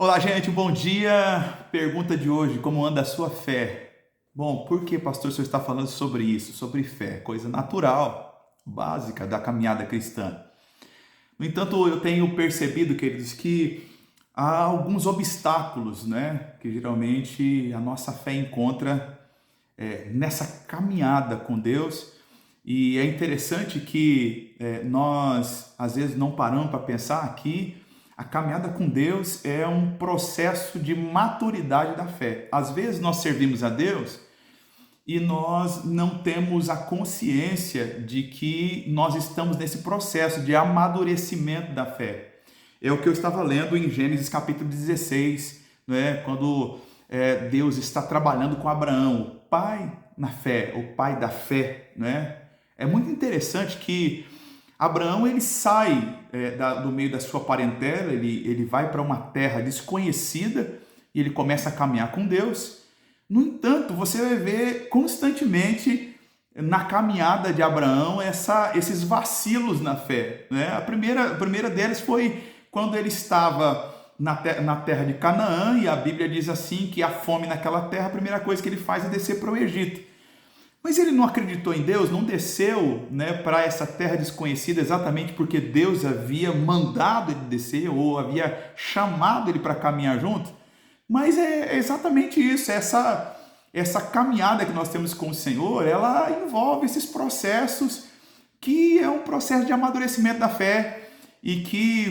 Olá, gente, bom dia. Pergunta de hoje: como anda a sua fé? Bom, por que, pastor, o senhor está falando sobre isso, sobre fé? Coisa natural, básica da caminhada cristã. No entanto, eu tenho percebido, queridos, que há alguns obstáculos, né, que geralmente a nossa fé encontra nessa caminhada com Deus. E é interessante que nós, às vezes, não paramos para pensar que a caminhada com Deus é um processo de maturidade da fé. Às vezes nós servimos a Deus e nós não temos a consciência de que nós estamos nesse processo de amadurecimento da fé. É o que eu estava lendo em Gênesis capítulo 16, né? Quando Deus está trabalhando com Abraão, o pai na fé, o pai da fé, né? É muito interessante que Abraão ele sai do meio da sua parentela, ele vai para uma terra desconhecida e ele começa a caminhar com Deus. No entanto, você vai ver constantemente na caminhada de Abraão esses vacilos na fé, né? A primeira deles foi quando ele estava na terra de Canaã, e a Bíblia diz assim que a fome naquela terra, a primeira coisa que ele faz é descer para o Egito. Mas ele não acreditou em Deus, não desceu, né, para essa terra desconhecida exatamente porque Deus havia mandado ele descer ou havia chamado ele para caminhar junto. Mas é exatamente isso, essa caminhada que nós temos com o Senhor, ela envolve esses processos que é um processo de amadurecimento da fé e que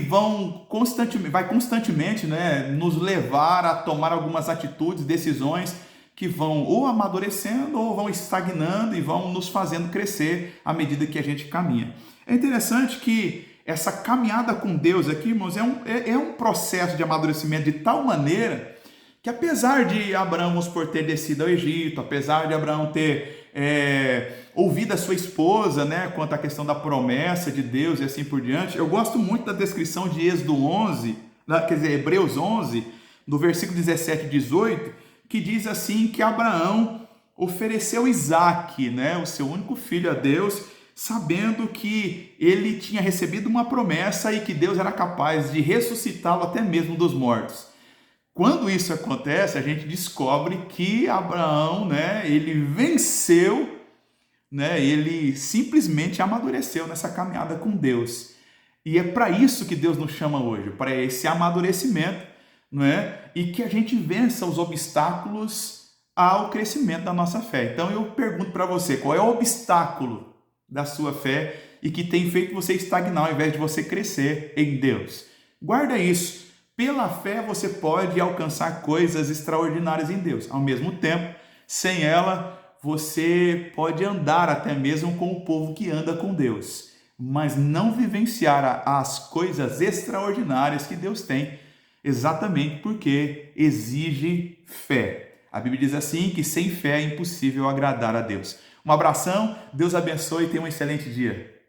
vai constantemente, né, nos levar a tomar algumas atitudes, decisões que vão ou amadurecendo ou vão estagnando e vão nos fazendo crescer à medida que a gente caminha. É interessante que essa caminhada com Deus aqui, irmãos, é um processo de amadurecimento de tal maneira que, apesar de Abraão, vamos supor, ter descido ao Egito, apesar de Abraão ter ouvido a sua esposa, né, quanto à questão da promessa de Deus e assim por diante, eu gosto muito da descrição de Êxodo 11, quer dizer, Hebreus 11, do versículo 17 e 18, que diz assim que Abraão ofereceu Isaque, né, o seu único filho, a Deus, sabendo que ele tinha recebido uma promessa e que Deus era capaz de ressuscitá-lo até mesmo dos mortos. Quando isso acontece, a gente descobre que Abraão, né, ele venceu, né, ele simplesmente amadureceu nessa caminhada com Deus. E é para isso que Deus nos chama hoje, para esse amadurecimento, não é? E que a gente vença os obstáculos ao crescimento da nossa fé. Então eu pergunto para você, qual é o obstáculo da sua fé e que tem feito você estagnar ao invés de você crescer em Deus? Guarda isso. Pela fé você pode alcançar coisas extraordinárias em Deus. Ao mesmo tempo, sem ela, você pode andar até mesmo com o povo que anda com Deus, mas não vivenciar as coisas extraordinárias que Deus tem, exatamente porque exige fé. A Bíblia diz assim que sem fé é impossível agradar a Deus. Um abração, Deus abençoe e tenha um excelente dia.